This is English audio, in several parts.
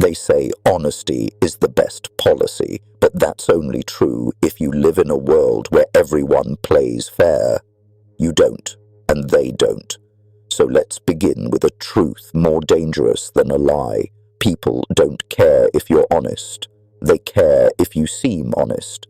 They say honesty is the best policy, but that's only true if you live in a world where everyone plays fair. You don't, and they don't. So let's begin with a truth more dangerous than a lie. People don't care if you're honest. They care if you seem honest.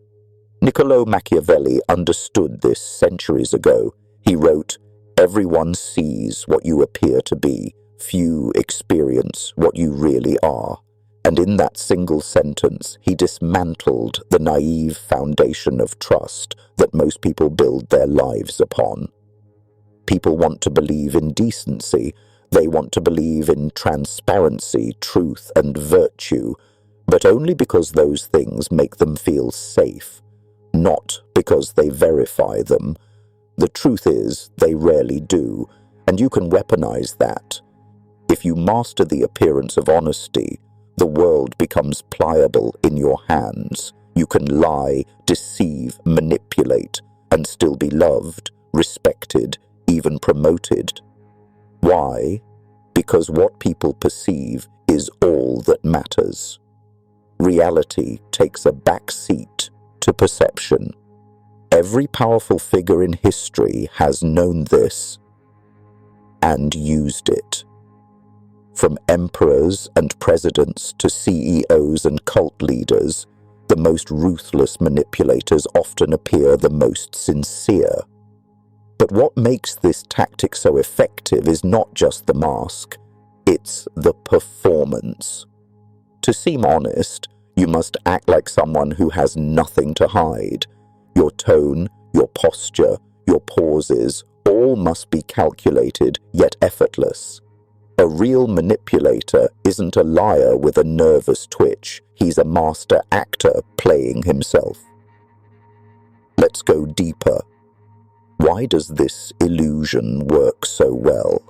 Niccolò Machiavelli understood this centuries ago. He wrote, "Everyone sees what you appear to be. Few experience what you really are." And in that single sentence, he dismantled the naive foundation of trust that most people build their lives upon. People want to believe in decency. They want to believe in transparency, truth, and virtue, but only because those things make them feel safe, not because they verify them. The truth is, they rarely do, and you can weaponize that. If you master the appearance of honesty, the world becomes pliable in your hands. You can lie, deceive, manipulate, and still be loved, respected, even promoted. Why? Because what people perceive is all that matters. Reality takes a back seat to perception. Every powerful figure in history has known this and used it. From emperors and presidents to CEOs and cult leaders, the most ruthless manipulators often appear the most sincere. But what makes this tactic so effective is not just the mask, it's the performance. To seem honest, you must act like someone who has nothing to hide. Your tone, your posture, your pauses, all must be calculated yet effortless. A real manipulator isn't a liar with a nervous twitch. He's a master actor playing himself. Let's go deeper. Why does this illusion work so well?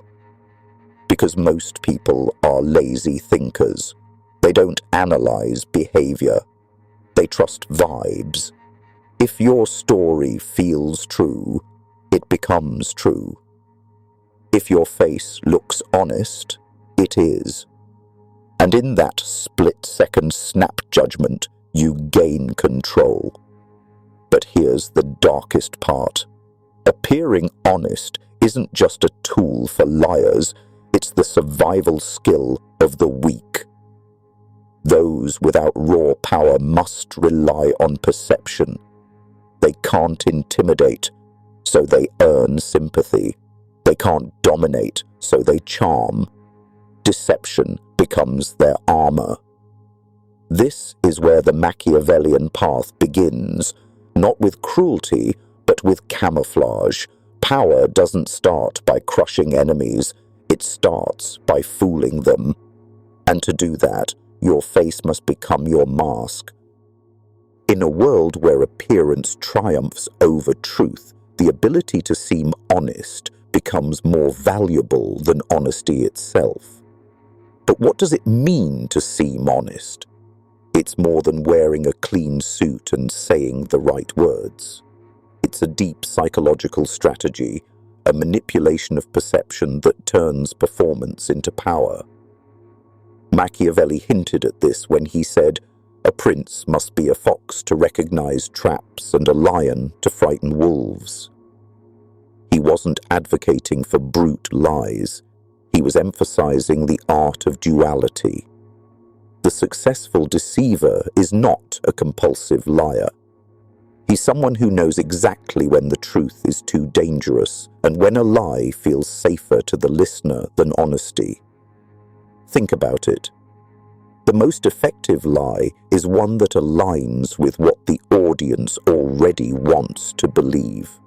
Because most people are lazy thinkers. They don't analyze behavior. They trust vibes. If your story feels true, it becomes true. If your face looks honest, it is. And in that split-second snap judgment, you gain control. But here's the darkest part. Appearing honest isn't just a tool for liars, it's the survival skill of the weak. Those without raw power must rely on perception. They can't intimidate, so they earn sympathy. They can't dominate, so they charm. Deception becomes their armor. This is where the Machiavellian path begins, not with cruelty, but with camouflage. Power doesn't start by crushing enemies, it starts by fooling them. And to do that, your face must become your mask. In a world where appearance triumphs over truth, the ability to seem honest becomes more valuable than honesty itself. But what does it mean to seem honest? It's more than wearing a clean suit and saying the right words. It's a deep psychological strategy, a manipulation of perception that turns performance into power. Machiavelli hinted at this when he said, "A prince must be a fox to recognize traps and a lion to frighten wolves." He wasn't advocating for brute lies. He was emphasizing the art of duality. The successful deceiver is not a compulsive liar. He's someone who knows exactly when the truth is too dangerous and when a lie feels safer to the listener than honesty. Think about it. The most effective lie is one that aligns with what the audience already wants to believe.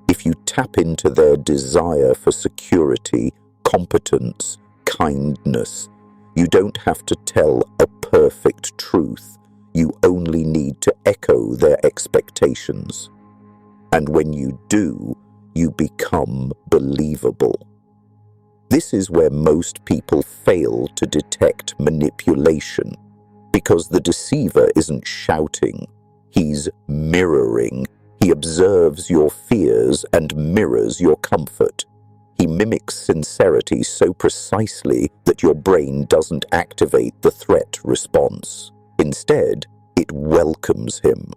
If you tap into their desire for security, competence, kindness, you don't have to tell a perfect truth. You only need to echo their expectations. And when you do, you become believable. This is where most people fail to detect manipulation, because the deceiver isn't shouting, he's mirroring. He observes your fears and mirrors your comfort. He mimics sincerity so precisely that your brain doesn't activate the threat response. Instead, it welcomes him.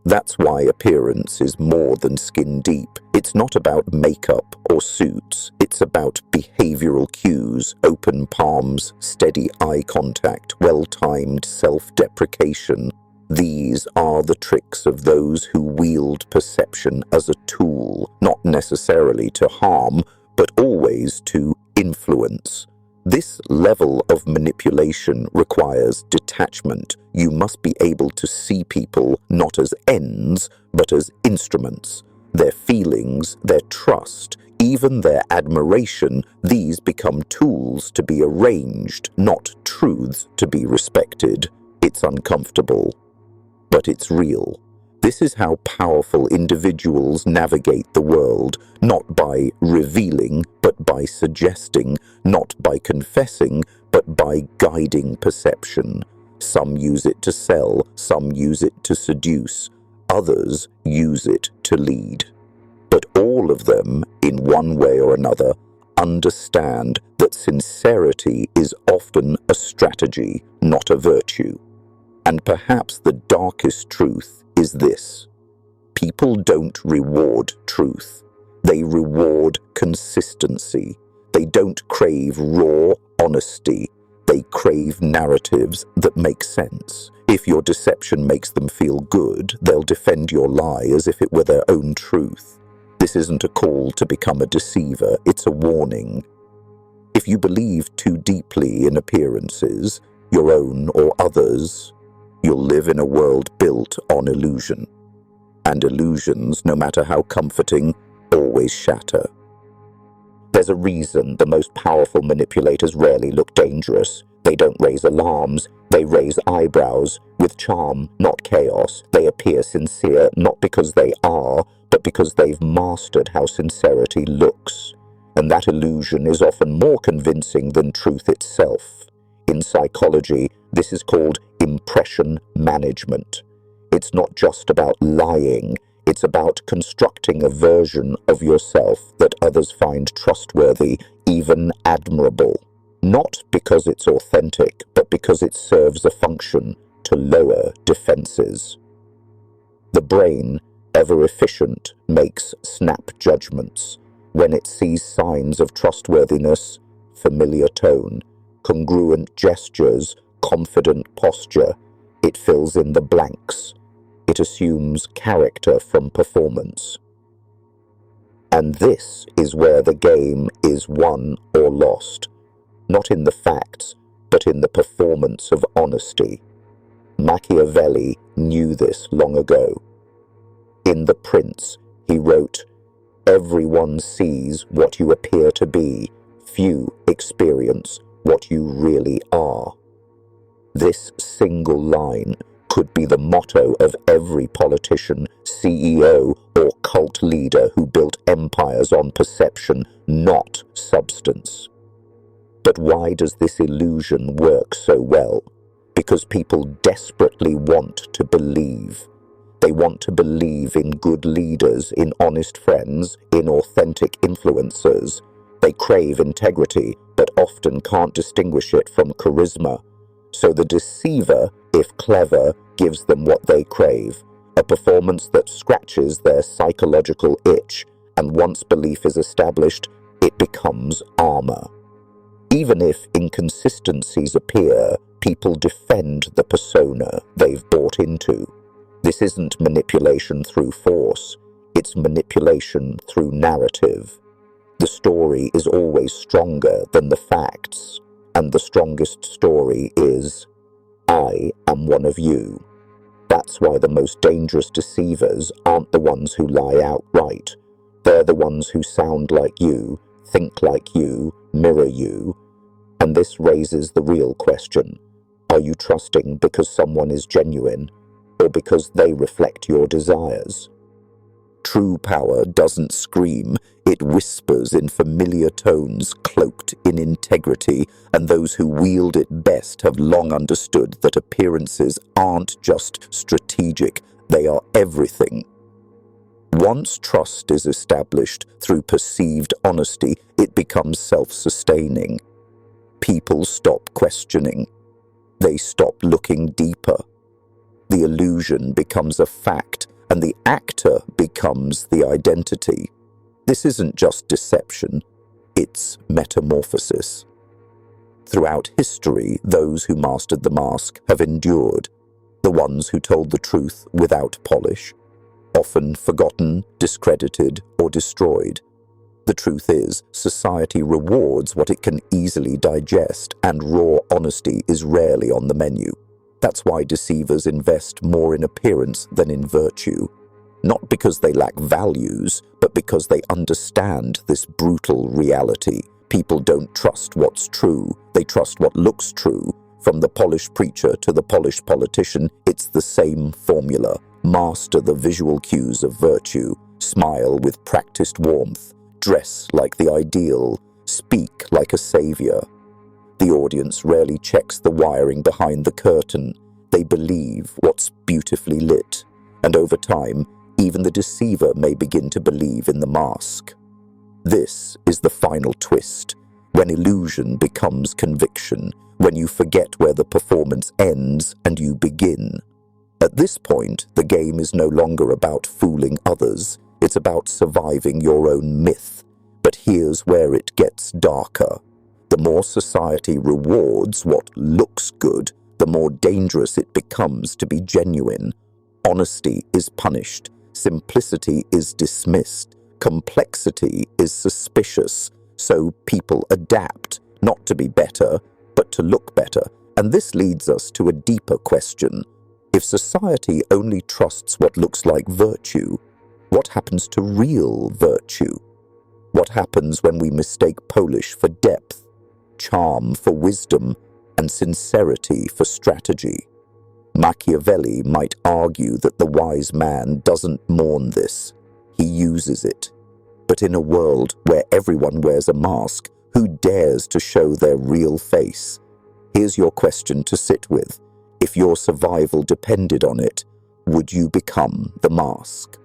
That's why appearance is more than skin deep. It's not about makeup or suits. It's about behavioral cues, open palms, steady eye contact, well-timed self-deprecation. These are the tricks of those who wield perception as a tool, not necessarily to harm, but always to influence. This level of manipulation requires detachment. You must be able to see people not as ends, but as instruments. Their feelings, their trust, even their admiration, these become tools to be arranged, not truths to be respected. It's uncomfortable, but it's real. This is how powerful individuals navigate the world, not by revealing, but by suggesting, not by confessing, but by guiding perception. Some use it to sell, some use it to seduce, others use it to lead. But all of them, in one way or another, understand that sincerity is often a strategy, not a virtue. And perhaps the darkest truth is this: people don't reward truth. They reward consistency. They don't crave raw honesty. They crave narratives that make sense. If your deception makes them feel good, they'll defend your lie as if it were their own truth. This isn't a call to become a deceiver, it's a warning. If you believe too deeply in appearances, your own or others', you'll live in a world built on illusion. And illusions, no matter how comforting, always shatter. There's a reason the most powerful manipulators rarely look dangerous. They don't raise alarms, they raise eyebrows. With charm, not chaos, they appear sincere, not because they are, but because they've mastered how sincerity looks. And that illusion is often more convincing than truth itself. In psychology, this is called impression management. It's not just about lying, it's about constructing a version of yourself that others find trustworthy, even admirable. Not because it's authentic, but because it serves a function to lower defenses. The brain, ever efficient, makes snap judgments. When it sees signs of trustworthiness, familiar tone, congruent gestures, confident posture, it fills in the blanks. It assumes character from performance. And this is where the game is won or lost, not in the facts, but in the performance of honesty. Machiavelli knew this long ago. In The Prince, he wrote, "Everyone sees what you appear to be, few experience what you really are." This single line could be the motto of every politician, CEO, or cult leader who built empires on perception, not substance. But why does this illusion work so well? Because people desperately want to believe. They want to believe in good leaders, in honest friends, in authentic influencers. They crave integrity, but often can't distinguish it from charisma. So the deceiver, if clever, gives them what they crave, a performance that scratches their psychological itch, and once belief is established, it becomes armor. Even if inconsistencies appear, people defend the persona they've bought into. This isn't manipulation through force, it's manipulation through narrative. The story is always stronger than the facts, and the strongest story is, "I am one of you." That's why the most dangerous deceivers aren't the ones who lie outright. They're the ones who sound like you, think like you, mirror you. And this raises the real question: are you trusting because someone is genuine, or because they reflect your desires? True power doesn't scream, it whispers in familiar tones, cloaked in integrity, and those who wield it best have long understood that appearances aren't just strategic, they are everything. Once trust is established through perceived honesty, it becomes self-sustaining. People stop questioning. They stop looking deeper. The illusion becomes a fact, and the actor becomes the identity. This isn't just deception, it's metamorphosis. Throughout history, those who mastered the mask have endured. The ones who told the truth without polish, often forgotten, discredited, or destroyed. The truth is, society rewards what it can easily digest, and raw honesty is rarely on the menu. That's why deceivers invest more in appearance than in virtue. Not because they lack values, but because they understand this brutal reality. People don't trust what's true, they trust what looks true. From the polished preacher to the polished politician, it's the same formula. Master the visual cues of virtue, smile with practiced warmth, dress like the ideal, speak like a savior. The audience rarely checks the wiring behind the curtain. They believe what's beautifully lit, and over time, even the deceiver may begin to believe in the mask. This is the final twist, when illusion becomes conviction, when you forget where the performance ends and you begin. At this point, the game is no longer about fooling others, it's about surviving your own myth. But here's where it gets darker. The more society rewards what looks good, the more dangerous it becomes to be genuine. Honesty is punished, simplicity is dismissed, complexity is suspicious, so people adapt, not to be better, but to look better. And this leads us to a deeper question. If society only trusts what looks like virtue, what happens to real virtue? What happens when we mistake polish for depth, charm for wisdom, and sincerity for strategy? Machiavelli might argue that the wise man doesn't mourn this, he uses it. But in a world where everyone wears a mask, who dares to show their real face? Here's your question to sit with. If your survival depended on it, would you become the mask?